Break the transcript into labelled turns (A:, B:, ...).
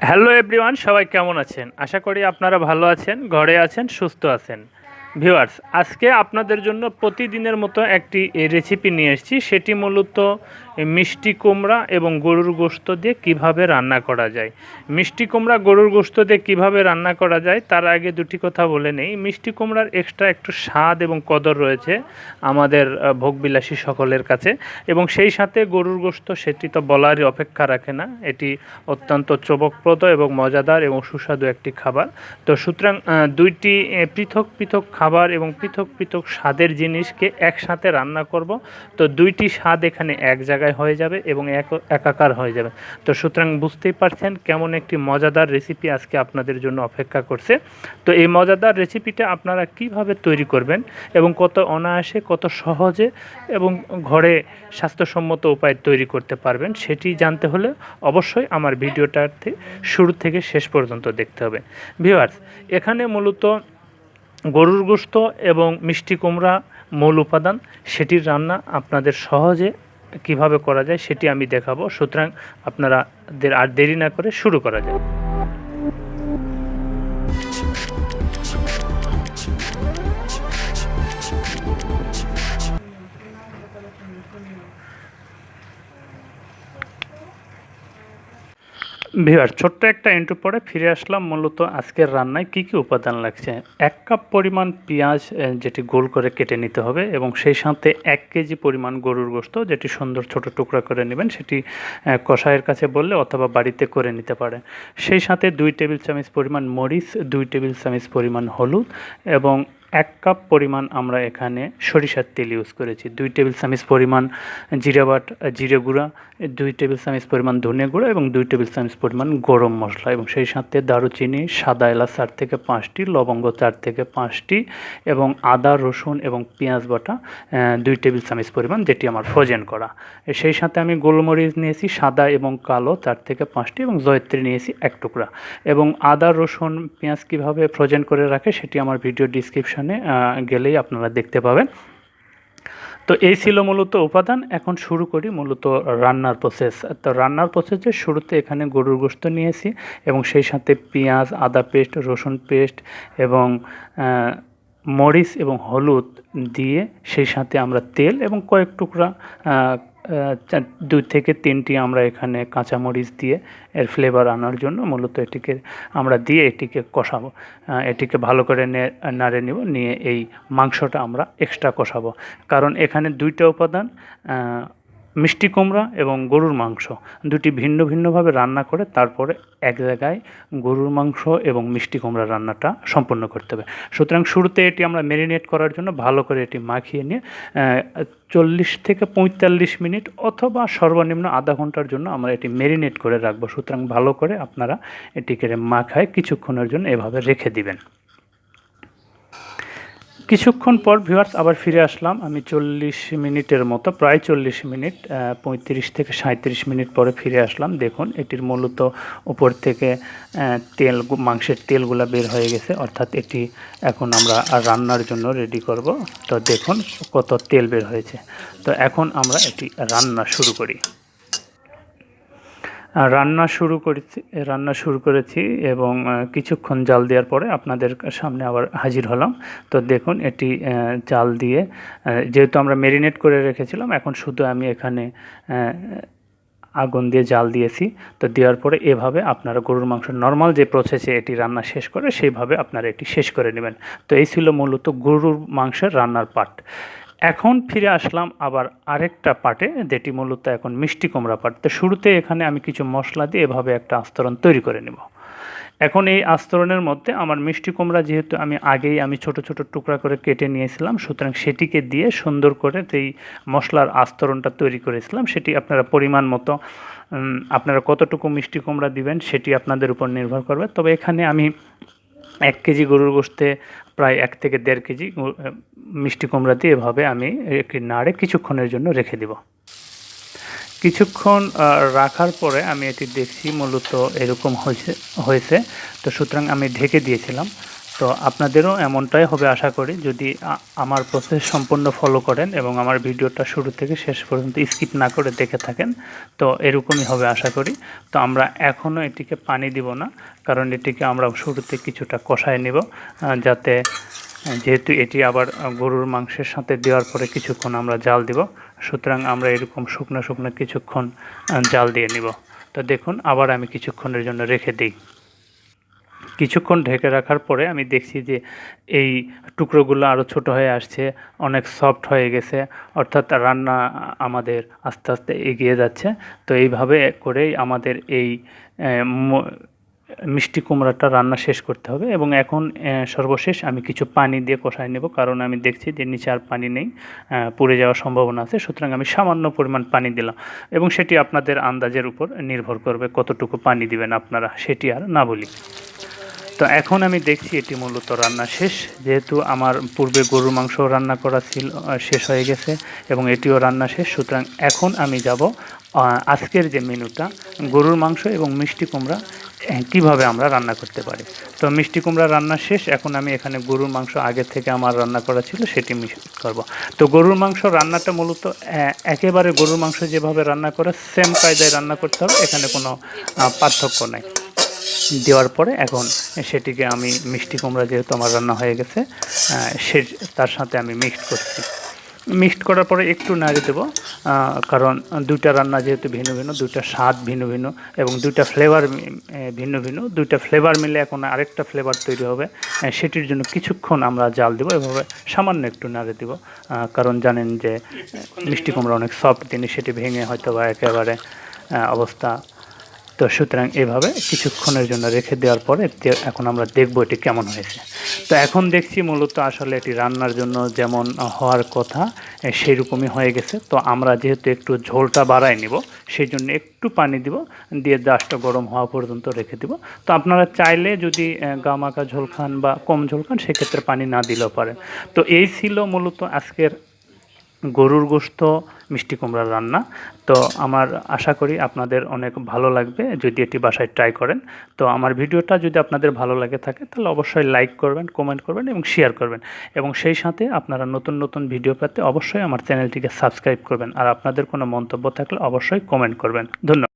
A: Hello everyone, সবাই কেমন আছেন? আশা করি আপনারা ভালো আছেন, ঘরে আছেন, সুস্থ আছেন। ভিউয়ার্স, আজকে আপনাদের জন্য প্রতিদিনের মতো একটি রেসিপি নিয়ে এসেছি। সেটি মূলত মিষ্টি কুমড়া এবং গরুর গোশত দিয়ে কিভাবে রান্না করা যায়। মিষ্টি কুমড়া গরুর গোশত দিয়ে কীভাবে রান্না করা যায় তার আগে দুটি কথা বলে নেই। মিষ্টি কুমড়ার এক্সট্রা একটু স্বাদ এবং কদর রয়েছে আমাদের ভোগবিলাসী সকলের কাছে, এবং সেই সাথে গরুর গোশত সেটি তো বলারই অপেক্ষা রাখে না। এটি অত্যন্ত চমকপ্রদ এবং মজাদার এবং সুস্বাদু একটি খাবার। তো সুতরাং দুইটি পৃথক পৃথক খাবার এবং পৃথক পৃথক স্বাদের জিনিসকে একসাথে রান্না করব। তো দুইটি স্বাদ এখানে এক জায়গায় হয়ে যাবে এবং একাকার হয়ে যাবে। তো সুতরাং বুঝতেই পারছেন কেমন একটি মজাদার রেসিপি আজকে আপনাদের জন্য অপেক্ষা করছে। তো এই মজাদার রেসিপিটা আপনারা কিভাবে তৈরি করবেন এবং কত অনায়াসে, কত সহজে এবং ঘরে স্বাস্থ্যসম্মত উপায়ে তৈরি করতে পারবেন, সেটি জানতে হলে অবশ্যই আমার ভিডিওটাতে শুরু থেকে শেষ পর্যন্ত দেখতে হবে। ভিউয়ার্স, এখানে মূলত গরুর গোশত এবং মিষ্টি কুমড়া মূল উপাদান। সেটির রান্না আপনাদের সহজে কিভাবে করা যায় সেটি আমি দেখাবো। সুতরাং আপনারা আর দেরি না করে শুরু করা যায়। ভিউয়ার, ছোট্ট একটা ইন্ট্রো পরে ফিরে আসলাম। মূলত আজকের রান্নায় কি কি উপাদান লাগছে: 1 কাপ পরিমাণ পেঁয়াজ, যেটি গোল করে কেটে নিতে হবে, এবং সেই সাথে 1 কেজি পরিমাণ গরুর গোশত, যেটি সুন্দর ছোট টুকরা করে নেবেন। সেটি কষাইয়ের কাছে বললে অথবা বাড়িতে করে নিতে পারেন। সেই সাথে 2 টেবিল চামচ পরিমাণ মরিচ, 2 টেবিল চামচ পরিমাণ হলুদ, এবং 1 কাপ পরিমাণ আমরা এখানে সরিষার তেল ইউজ করেছি। 2 টেবিল চামচ পরিমাণ জিরে গুঁড়া, 2 টেবিল চামচ পরিমাণ ধনে গুঁড়া এবং 2 টেবিল চামচ পরিমাণ গরম মশলা, এবং সেই সাথে দারুচিনি, সাদা এলাচ 4 থেকে 5টি, লবঙ্গ 4 থেকে 5টি, এবং আদা, রসুন এবং পেঁয়াজ বাটা 2 টেবিল চামচ পরিমাণ, যেটি আমার ফ্রোজেন করা। সেই সাথে আমি গোলমরিচ নিয়েছি সাদা এবং কালো 4 থেকে 5টি, এবং জয়ত্রী নিয়েছি 1 টুকরা। এবং আদা, রসুন, পেঁয়াজ কীভাবে ফ্রোজেন করে রাখে সেটি আমার ভিডিও ডিসক্রিপশনে গেলেই আপনারা দেখতে পাবেন। তো এই ছিল মূলত উপাদান। এখন শুরু করি মূলত রান্নার প্রসেস। তো রান্নার প্রসেসের শুরুতে এখানে গরুর গোশত নিয়েছি, এবং সেই সাথে পেঁয়াজ, আদা পেস্ট, রসুন পেস্ট এবং মরিচ এবং হলুদ দিয়ে, সেই সাথে আমরা তেল এবং কয়েক টুকরা 2 থেকে 3টি আমরা এখানে কাঁচামরিচ দিয়ে এর ফ্লেভার আনার জন্য মূলত এটিকে আমরা দিয়ে এটিকে কষাবো। এটিকে ভালো করে নাড়ে নিব, নিয়ে এই মাংসটা আমরা এক্সট্রা কষাবো। কারণ এখানে 2টা উপাদান, মিষ্টি কুমড়া এবং গরুর মাংস, দুটি ভিন্ন ভিন্নভাবে রান্না করে তারপরে এক জায়গায় গরুর মাংস এবং মিষ্টি কুমড়া রান্নাটা সম্পন্ন করতে হবে। সুতরাং শুরুতে এটি আমরা ম্যারিনেট করার জন্য ভালো করে এটি মাখিয়ে নিয়ে 40 থেকে 45 মিনিট অথবা সর্বনিম্ন আধা ঘন্টার জন্য আমরা এটি ম্যারিনেট করে রাখবো। সুতরাং ভালো করে আপনারা এটিকে মাখায় কিছুক্ষণের জন্য এভাবে রেখে দিবেন। কিছুক্ষণ পর ভিউয়ার্স আবার ফিরে আসলাম। আমি 40 মিনিটের মতো, প্রায় 40 মিনিট, 35 থেকে 37 মিনিট পরে ফিরে আসলাম। দেখুন, এটির মূলত উপর থেকে মাংসের তেলগুলা বের হয়ে গেছে, অর্থাৎ এটি এখন আমরা রান্নার জন্য রেডি করব। তো দেখুন কত তেল বের হয়েছে। তো এখন আমরা এটি রান্না শুরু করি। রান্না শুরু করেছি এবং কিছুক্ষণ জাল দেওয়ার পরে আপনাদের সামনে আবার হাজির হলাম। তো দেখুন, এটি জাল দিয়ে, যেহেতু আমরা ম্যারিনেট করে রেখেছিলাম, এখন শুধু আমি এখানে আগুন দিয়ে জাল দিয়েছি। তো দেওয়ার পরে এভাবে আপনারা গরুর মাংস নর্মাল যে প্রসেসে এটি রান্না শেষ করে সেইভাবে আপনারা এটি শেষ করে নেবেন। তো এই ছিল মূলত গরুর মাংসের রান্নার পার্ট। এখন ফিরে আসলাম আবার আরেকটা পার্টে, যেটি মূলত এখন মিষ্টি কুমড়া পার্ট। তো শুরুতে এখানে আমি কিছু মশলা দিয়ে এভাবে একটা আস্তরণ তৈরি করে নেব। এখন এই আস্তরণের মধ্যে আমার মিষ্টি কুমড়া, যেহেতু আমি ছোট ছোট টুকরা করে কেটে নিয়েছিলাম, সুতরাং সেটিকে দিয়ে সুন্দর করে এই মশলার আস্তরণটা তৈরি করেছিলাম। সেটি আপনারা পরিমাণ মতো, আপনারা কতটুকু মিষ্টি কুমড়া দিবেন সেটি আপনাদের উপর নির্ভর করবে। তবে এখানে আমি 1 কেজি গরুর গোশতে প্রায় 1 থেকে 1.5 কেজি মিষ্টি কুমড়া দিয়ে এভাবে আমি নাড়ে কিছুক্ষণের জন্য রেখে দেব। কিছুক্ষণ রাখার পরে আমি এটি দেখছি মূলত এরকম হয়েছে। তো সুতরাং আমি ঢেকে দিয়েছিলাম। তো আপনাদেরও এমনটাই হবে আশা করি, যদি আমার প্রসেস সম্পূর্ণ ফলো করেন এবং আমার ভিডিওটা শুরু থেকে শেষ পর্যন্ত স্কিপ না করে দেখে থাকেন, তো এরকমই হবে আশা করি। তো আমরা এখনও এটিকে পানি দিব না, কারণ এটিকে আমরা শুরুতে কিছুটা কষায় নিব, যাতে যেহেতু এটি আবার গরুর মাংসের সাথে দেওয়ার পরে কিছুক্ষণ আমরা জাল দিব, সুতরাং আমরা এরকম শুকনো শুকনো কিছুক্ষণ জাল দিয়ে নিব। তো দেখুন, আবার আমি কিছুক্ষণের জন্য রেখে দিই। কিছুক্ষণ ঢেকে রাখার পরে আমি দেখছি যে এই টুকরোগুলো আরও ছোট হয়ে আসছে, অনেক সফট হয়ে গেছে, অর্থাৎ রান্না আমাদের আস্তে আস্তে এগিয়ে যাচ্ছে। তো এইভাবে করেই আমাদের এই মিষ্টি কুমড়াটা রান্না শেষ করতে হবে। এবং এখন সর্বশেষ আমি কিছু পানি দিয়ে কষায় নেব, কারণ আমি দেখছি যে নিচে আর পানি নেই, পুড়ে যাওয়ার সম্ভাবনা আছে। সুতরাং আমি সামান্য পরিমাণ পানি দিলাম, এবং সেটি আপনাদের আন্দাজের উপর নির্ভর করবে কতটুকু পানি দিবেন আপনারা, সেটি আর না বলি। তো এখন আমি দেখছি এটি মূলত রান্না শেষ, যেহেতু আমার পূর্বে গরুর মাংস রান্না করা ছিল, শেষ হয়ে গেছে এবং এটিও রান্না শেষ। সুতরাং এখন আমি যাব আজকের যে মেনুটা, গরুর মাংস এবং মিষ্টি কুমড়া কীভাবে আমরা রান্না করতে পারি। তো মিষ্টি কুমড়া রান্না শেষ, এখন আমি এখানে গরুর মাংস আগে থেকে আমার রান্না করা ছিল সেটি মিক্স করব। তো গরুর মাংস রান্নাটা মূলত একেবারে গরুর মাংস যেভাবে রান্না করে সেম কায়দায় রান্না করতে হবে, এখানে কোনো পার্থক্য নাই। দেওয়ার পরে এখন সেটিকে আমি মিষ্টি কুমড়া যেহেতু আমার রান্না হয়ে গেছে, সে তার সাথে আমি মিক্সড করছি। মিক্সড করার পরে একটু নাড়ি দেবো, কারণ দুইটা রান্না যেহেতু ভিন্ন ভিন্ন, দুইটা স্বাদ ভিন্ন ভিন্ন এবং দুইটা ফ্লেভার ভিন্ন ভিন্ন, দুইটা ফ্লেভার মিলে এখন আরেকটা ফ্লেভার তৈরি হবে, সেটির জন্য কিছুক্ষণ আমরা জাল দেবো। এভাবে সামান্য একটু নাড়ি দেবো, কারণ জানেন যে মিষ্টি কুমড়া অনেক সফট জিনিস, সেটি ভেঙে হয়তো বা একেবারে অবস্থা। তো সুতরাং এভাবে কিছুক্ষণের জন্য রেখে দেওয়ার পরে এখন আমরা দেখব এটি কেমন হয়েছে। তো এখন দেখছি মূলত আসলে এটি রান্নার জন্য যেমন হওয়ার কথা সেই রকমই হয়ে গেছে। তো আমরা যেহেতু একটু ঝোলটা বাড়াই নিব, সেই জন্য একটু পানি দিব, দিয়ে জাস্ট গরম হওয়া পর্যন্ত রেখে দিব। তো আপনারা চাইলে যদি গামাখা ঝোল খান বা কম ঝোল খান, সেক্ষেত্রে পানি না দিলেও পারেন। তো এই ছিল মূলত আজকের গরুর গোশত মিষ্টি কুমড়ার রান্না। তো আমার আশা করি আপনাদের অনেক ভালো লাগবে যদি এটি বাসায় ট্রাই করেন। তো আমার ভিডিওটা যদি আপনাদের ভালো লাগে থাকে, তাহলে অবশ্যই লাইক করবেন, কমেন্ট করবেন এবং শেয়ার করবেন। এবং সেই সাথে আপনারা নতুন নতুন ভিডিও পেতে অবশ্যই আমার চ্যানেলটিকে সাবস্ক্রাইব করবেন। আর আপনাদের কোনো মন্তব্য থাকলে অবশ্যই কমেন্ট করবেন। ধন্যবাদ।